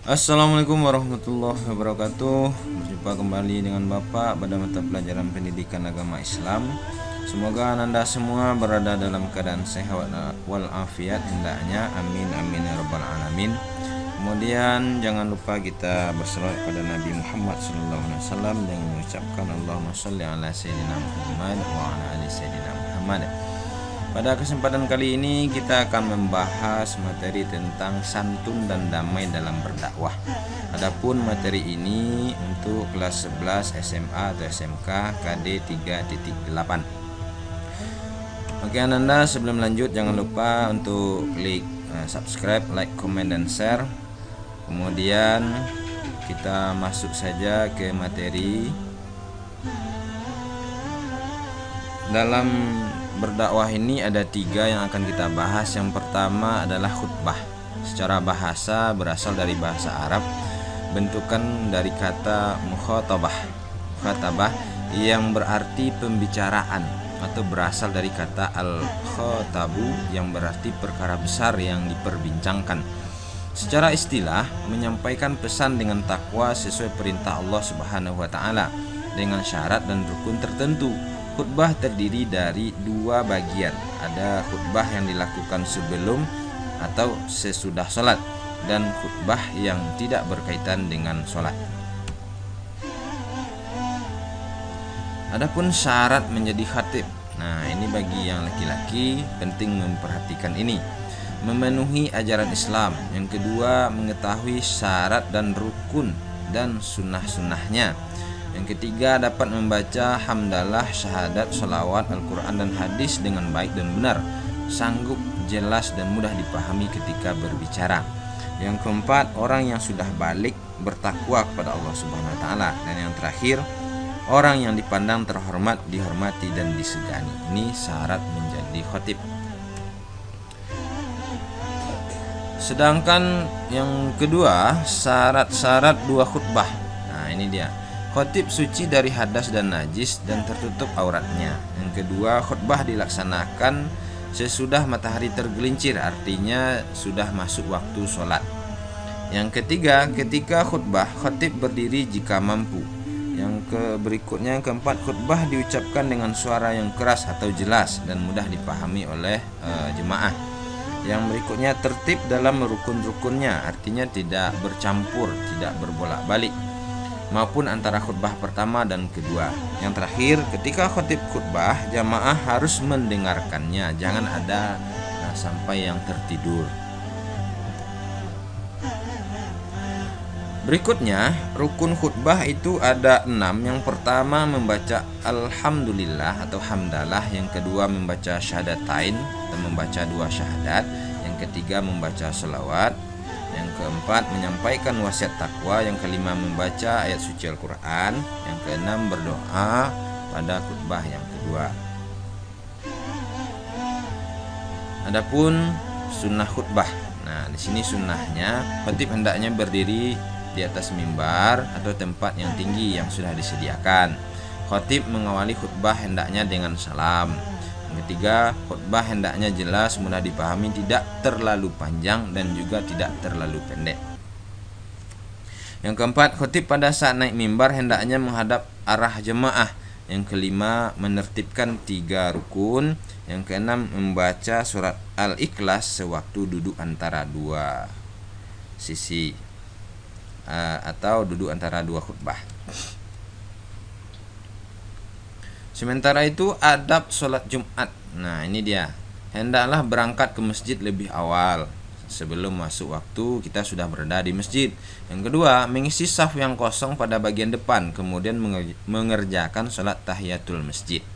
Assalamualaikum warahmatullahi wabarakatuh. Berjumpa kembali dengan Bapak pada mata pelajaran pendidikan agama Islam. Semoga Anda semua berada dalam keadaan sehat walafiat hendaknya. Amin amin ya rabbal alamin. Kemudian jangan lupa kita berselawat pada Nabi Muhammad SAW dengan mengucapkan Allahumma sholli ala sayyidina Muhammad wa ala ali sayyidina Muhammad. Pada kesempatan kali ini kita akan membahas materi tentang santun dan damai dalam berdakwah. Adapun materi ini untuk kelas 11 SMA atau SMK KD 3.8. Oke Anda, sebelum lanjut jangan lupa untuk klik subscribe, like, comment, dan share. Kemudian kita masuk saja ke materi. Dalam berdakwah ini ada 3 yang akan kita bahas. Yang pertama adalah khutbah. Secara bahasa berasal dari bahasa Arab, bentukan dari kata mukhatabah yang berarti pembicaraan, atau berasal dari kata al-khatabu yang berarti perkara besar yang diperbincangkan. Secara istilah menyampaikan pesan dengan takwa sesuai perintah Allah Subhanahu wa taala dengan syarat dan rukun tertentu. Khutbah terdiri dari 2 bagian. Ada khutbah yang dilakukan sebelum atau sesudah sholat, dan khutbah yang tidak berkaitan dengan sholat. Adapun syarat menjadi khatib. Nah, ini bagi yang laki-laki penting memperhatikan ini. Memenuhi ajaran Islam. Yang kedua, mengetahui syarat dan rukun dan sunnah-sunnahnya. Yang ketiga, dapat membaca hamdalah, syahadat, sholawat, Al-Quran, dan hadis dengan baik dan benar, sanggup, jelas, dan mudah dipahami ketika berbicara. Yang keempat, orang yang sudah balik bertakwa kepada Allah Subhanahu wa taala. Dan yang terakhir, orang yang dipandang terhormat, dihormati, dan disegani. Ini syarat menjadi khatib. Sedangkan yang kedua, syarat-syarat 2 khutbah. Nah, ini dia. Khatib suci dari hadas dan najis dan tertutup auratnya. Yang kedua, khutbah dilaksanakan sesudah matahari tergelincir, artinya sudah masuk waktu sholat. Yang ketiga, ketika khutbah, khatib berdiri jika mampu. Yang berikutnya, yang keempat, khutbah diucapkan dengan suara yang keras atau jelas dan mudah dipahami oleh jemaah. Yang berikutnya, tertib dalam rukun-rukunnya, artinya tidak bercampur, tidak berbolak-balik, maupun antara khutbah pertama dan kedua. Yang terakhir, ketika khatib khutbah, jamaah harus mendengarkannya, jangan ada sampai yang tertidur. Berikutnya, rukun khutbah itu ada 6. Yang pertama, membaca alhamdulillah atau hamdalah. Yang kedua, membaca syahadatain atau membaca 2 syahadat. Yang ketiga, membaca sholawat. Yang keempat, menyampaikan wasiat takwa. Yang kelima, membaca ayat suci Al-Quran. Yang keenam, berdoa pada khutbah yang kedua. Adapun sunnah khutbah. Nah, di sini sunnahnya, khatib hendaknya berdiri di atas mimbar atau tempat yang tinggi yang sudah disediakan. Khatib mengawali khutbah hendaknya dengan salam. Yang ketiga, khutbah hendaknya jelas, mudah dipahami, tidak terlalu panjang dan juga tidak terlalu pendek. Yang keempat, khatib pada saat naik mimbar hendaknya menghadap arah jemaah. Yang kelima, menertibkan 3 rukun. Yang keenam, membaca surat Al-Ikhlas sewaktu duduk antara 2 sisi atau duduk antara 2 khutbah. Sementara itu, adab sholat Jumat. Nah, ini dia. Hendaklah berangkat ke masjid lebih awal. Sebelum masuk waktu, kita sudah berada di masjid. Yang kedua, mengisi saf yang kosong pada bagian depan, kemudian mengerjakan sholat tahiyatul masjid.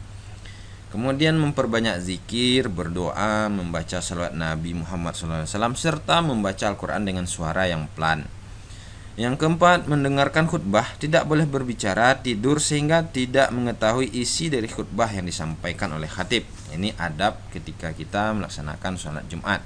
Kemudian memperbanyak zikir, berdoa, membaca salawat Nabi Muhammad SAW, serta membaca Al-Quran dengan suara yang pelan. Yang keempat, mendengarkan khutbah, tidak boleh berbicara, tidur sehingga tidak mengetahui isi dari khutbah yang disampaikan oleh khatib. Ini adab ketika kita melaksanakan sholat Jumat.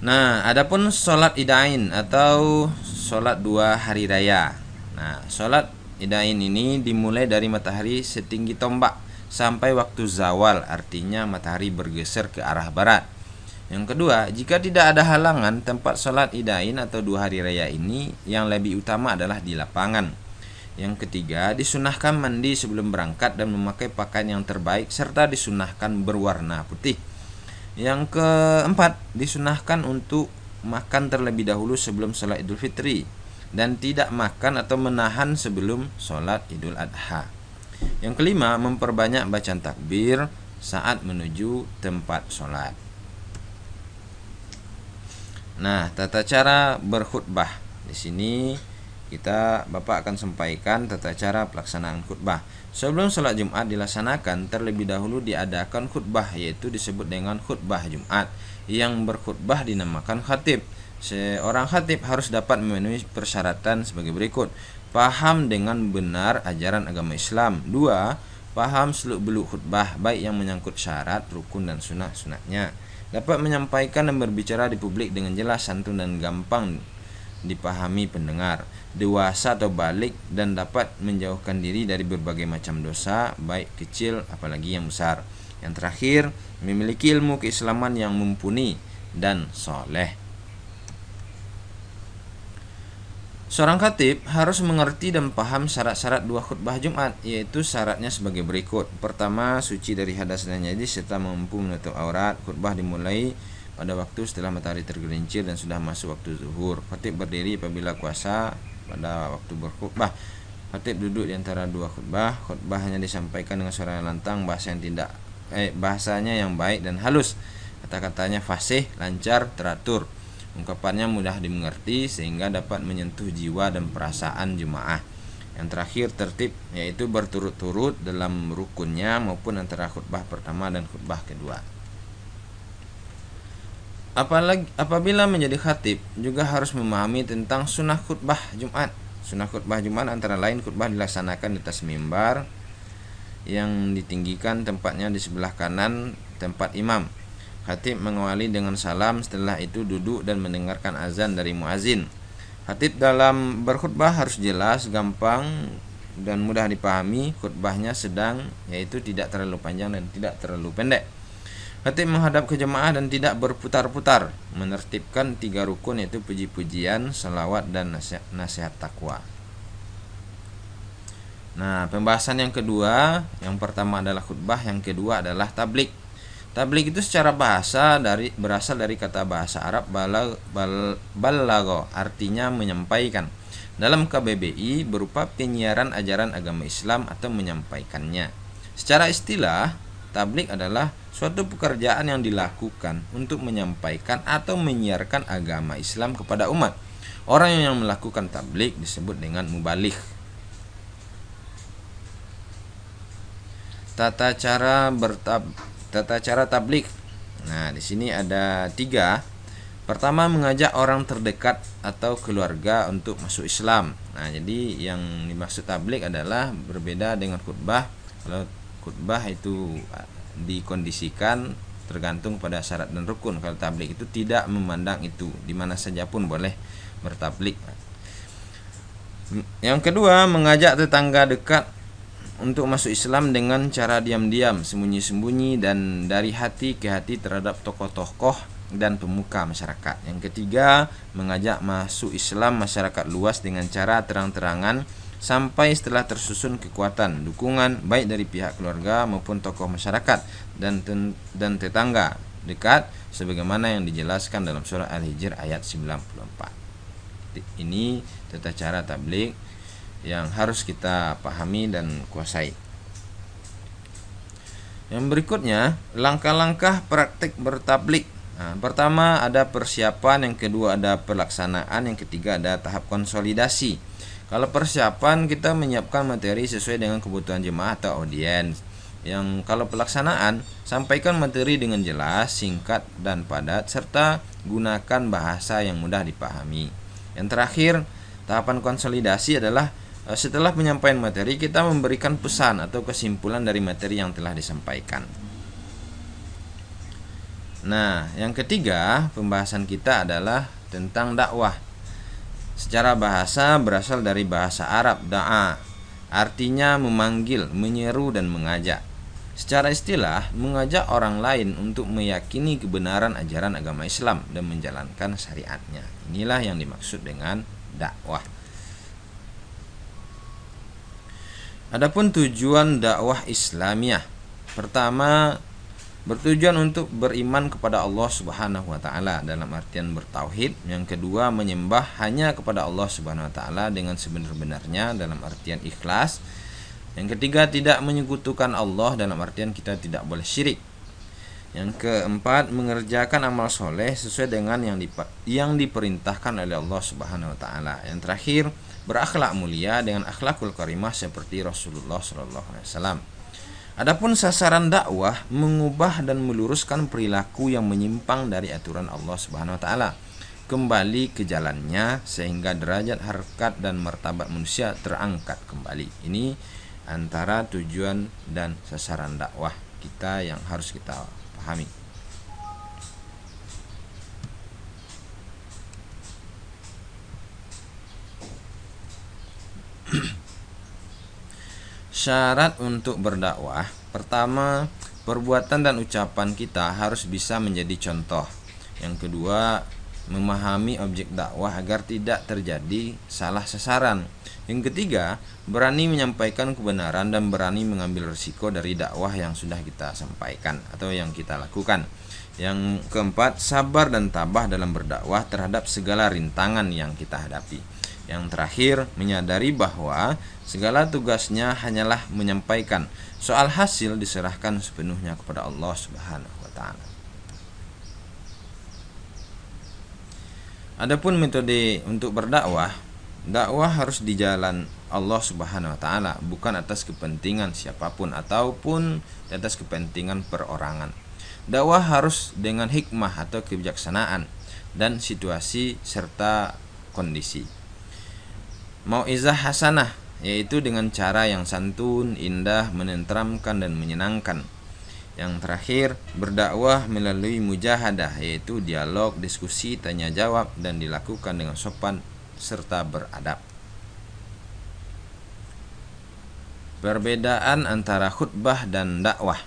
Nah, adapun sholat idain atau sholat 2 hari raya. Nah, sholat idain ini dimulai dari matahari setinggi tombak sampai waktu zawal, artinya matahari bergeser ke arah barat. Yang kedua, jika tidak ada halangan, tempat sholat idain atau 2 hari raya ini yang lebih utama adalah di lapangan. Yang ketiga, disunahkan mandi sebelum berangkat dan memakai pakaian yang terbaik serta disunahkan berwarna putih. Yang keempat, disunahkan untuk makan terlebih dahulu sebelum sholat Idul Fitri dan tidak makan atau menahan sebelum sholat Idul Adha. Yang kelima, memperbanyak bacaan takbir saat menuju tempat sholat. Nah, tata cara berkhutbah. Di sini Bapak akan sampaikan tata cara pelaksanaan khutbah. Sebelum sholat Jumat dilaksanakan, terlebih dahulu diadakan khutbah, yaitu disebut dengan khutbah Jumat. Yang berkhutbah dinamakan khatib. Seorang khatib harus dapat memenuhi persyaratan sebagai berikut: paham dengan benar ajaran agama Islam. 2. Paham seluk-beluk khutbah, baik yang menyangkut syarat, rukun dan sunat-sunatnya. Dapat menyampaikan dan berbicara di publik dengan jelas, santun dan gampang dipahami pendengar. Dewasa atau balik dan dapat menjauhkan diri dari berbagai macam dosa, baik kecil apalagi yang besar. Yang terakhir, memiliki ilmu keislaman yang mumpuni dan soleh. Seorang khatib harus mengerti dan paham syarat-syarat 2 khutbah Jumat, yaitu syaratnya sebagai berikut. Pertama, suci dari hadas dan najis serta mampu menutup aurat. Khutbah dimulai pada waktu setelah matahari tergelincir dan sudah masuk waktu zuhur. Khatib berdiri apabila kuasa pada waktu berkhutbah. Khatib duduk di antara 2 khutbah. Khutbahnya disampaikan dengan suara yang lantang, bahasanya yang baik dan halus. Kata-katanya fasih, lancar, teratur. Ungkapannya mudah dimengerti sehingga dapat menyentuh jiwa dan perasaan jemaah. Yang terakhir, tertib, yaitu berturut-turut dalam rukunnya maupun antara khutbah pertama dan khutbah kedua. Apabila menjadi khatib, juga harus memahami tentang sunnah khutbah Jumat. Sunnah khutbah Jumat antara lain khutbah dilaksanakan di atas mimbar yang ditinggikan tempatnya di sebelah kanan tempat imam. Khatib mengawali dengan salam, setelah itu duduk dan mendengarkan azan dari muazin. Khatib dalam berkhutbah harus jelas, gampang dan mudah dipahami. Khutbahnya sedang, yaitu tidak terlalu panjang dan tidak terlalu pendek. Khatib menghadap ke jemaah dan tidak berputar-putar, menertibkan 3 rukun, yaitu puji-pujian, salawat dan nasihat takwa. Nah, pembahasan yang kedua, yang pertama adalah khutbah, yang kedua adalah tablik. Tablik itu secara bahasa berasal dari kata bahasa Arab balagho, artinya menyampaikan. Dalam KBBI berupa penyiaran ajaran agama Islam atau menyampaikannya. Secara istilah, tablik adalah suatu pekerjaan yang dilakukan untuk menyampaikan atau menyiarkan agama Islam kepada umat. Orang yang melakukan tablik disebut dengan mubaligh. Tata cara tablik. Nah, di sini ada 3. Pertama, mengajak orang terdekat atau keluarga untuk masuk Islam. Nah, jadi yang dimaksud tablik adalah berbeda dengan khutbah. Kalau khutbah itu dikondisikan tergantung pada syarat dan rukun. Kalau tablik itu tidak memandang itu, di mana saja pun boleh bertablik. Yang kedua, mengajak tetangga dekat untuk masuk Islam dengan cara diam-diam, sembunyi-sembunyi dan dari hati ke hati terhadap tokoh-tokoh dan pemuka masyarakat. Yang ketiga, mengajak masuk Islam masyarakat luas dengan cara terang-terangan sampai setelah tersusun kekuatan dukungan baik dari pihak keluarga maupun tokoh masyarakat dan tetangga dekat sebagaimana yang dijelaskan dalam surah Al-Hijr ayat 94. Ini tata cara tabligh yang harus kita pahami dan kuasai. Yang berikutnya, langkah-langkah praktik bertabligh. Nah, pertama ada persiapan, yang kedua ada pelaksanaan, yang ketiga ada tahap konsolidasi. Kalau persiapan, kita menyiapkan materi sesuai dengan kebutuhan jemaah atau audiens. Yang kalau pelaksanaan, sampaikan materi dengan jelas, singkat dan padat serta gunakan bahasa yang mudah dipahami. Yang terakhir, tahapan konsolidasi adalah setelah penyampaian materi, kita memberikan pesan atau kesimpulan dari materi yang telah disampaikan. Nah, yang ketiga, pembahasan kita adalah tentang dakwah. Secara bahasa berasal dari bahasa Arab da'a, artinya memanggil, menyeru dan mengajak. Secara istilah, mengajak orang lain untuk meyakini kebenaran ajaran agama Islam dan menjalankan syariatnya. Inilah yang dimaksud dengan dakwah. Adapun tujuan dakwah Islamiyah, pertama, bertujuan untuk beriman kepada Allah Subhanahu wa taala dalam artian bertauhid. Yang kedua, menyembah hanya kepada Allah Subhanahu wa taala dengan sebenar-benarnya dalam artian ikhlas. Yang ketiga, tidak menyekutukan Allah dalam artian kita tidak boleh syirik. Yang keempat, mengerjakan amal soleh sesuai dengan yang diperintahkan oleh Allah Subhanahu wa taala. Yang terakhir, berakhlak mulia dengan akhlakul karimah seperti Rasulullah SAW. Adapun sasaran dakwah, mengubah dan meluruskan perilaku yang menyimpang dari aturan Allah Subhanahu wa taala, kembali ke jalannya sehingga derajat, harkat dan martabat manusia terangkat kembali. Ini antara tujuan dan sasaran dakwah kita yang harus kita pahami. Syarat untuk berdakwah, pertama, perbuatan dan ucapan kita harus bisa menjadi contoh. Yang kedua, memahami objek dakwah agar tidak terjadi salah sasaran. Yang ketiga, berani menyampaikan kebenaran dan berani mengambil risiko dari dakwah yang sudah kita sampaikan atau yang kita lakukan. Yang keempat, sabar dan tabah dalam berdakwah terhadap segala rintangan yang kita hadapi. Yang terakhir, menyadari bahwa segala tugasnya hanyalah menyampaikan. Soal hasil diserahkan sepenuhnya kepada Allah Subhanahu wa taala. Adapun metode untuk berdakwah, dakwah harus di jalan Allah Subhanahu wa taala, bukan atas kepentingan siapapun ataupun di atas kepentingan perorangan. Dakwah harus dengan hikmah atau kebijaksanaan dan situasi serta kondisi. Mau'izah hasanah, yaitu dengan cara yang santun, indah, menenteramkan dan menyenangkan. Yang terakhir, berdakwah melalui mujahadah, yaitu dialog, diskusi, tanya jawab dan dilakukan dengan sopan serta beradab. Perbedaan antara khutbah dan dakwah.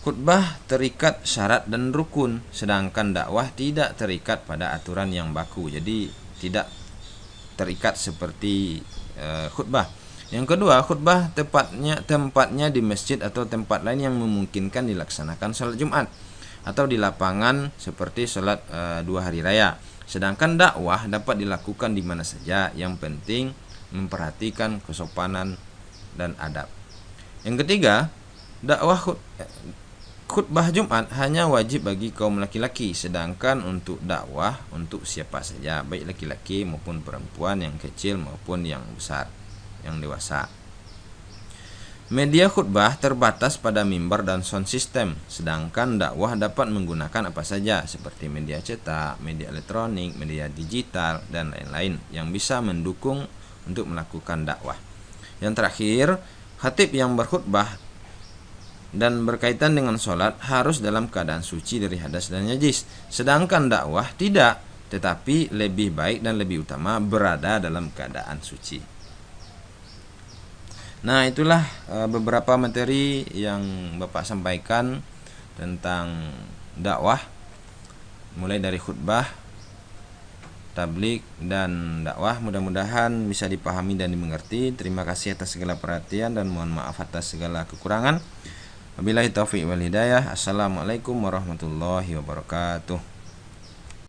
Khutbah terikat syarat dan rukun, sedangkan dakwah tidak terikat pada aturan yang baku. Jadi tidak terikat seperti khutbah. Yang kedua, khutbah tempatnya di masjid atau tempat lain yang memungkinkan dilaksanakan salat Jumat atau di lapangan seperti salat 2 hari raya. Sedangkan dakwah dapat dilakukan di mana saja, yang penting memperhatikan kesopanan dan adab. Yang ketiga, dakwah khutbah Jumat hanya wajib bagi kaum laki-laki, sedangkan untuk dakwah untuk siapa saja, baik laki-laki maupun perempuan, yang kecil maupun yang besar, yang dewasa. Media khutbah terbatas pada mimbar dan sound system, sedangkan dakwah dapat menggunakan apa saja seperti media cetak, media elektronik, media digital dan lain-lain yang bisa mendukung untuk melakukan dakwah. Yang terakhir, khatib yang berkhutbah dan berkaitan dengan sholat harus dalam keadaan suci dari hadas dan najis, sedangkan dakwah tidak, tetapi lebih baik dan lebih utama berada dalam keadaan suci. Nah, itulah beberapa materi yang Bapak sampaikan tentang dakwah, mulai dari khutbah, tablik dan dakwah. Mudah-mudahan bisa dipahami dan dimengerti. Terima kasih atas segala perhatian dan mohon maaf atas segala kekurangan. Wabillahi taufiq wal hidayah. Assalamualaikum warahmatullahi wabarakatuh.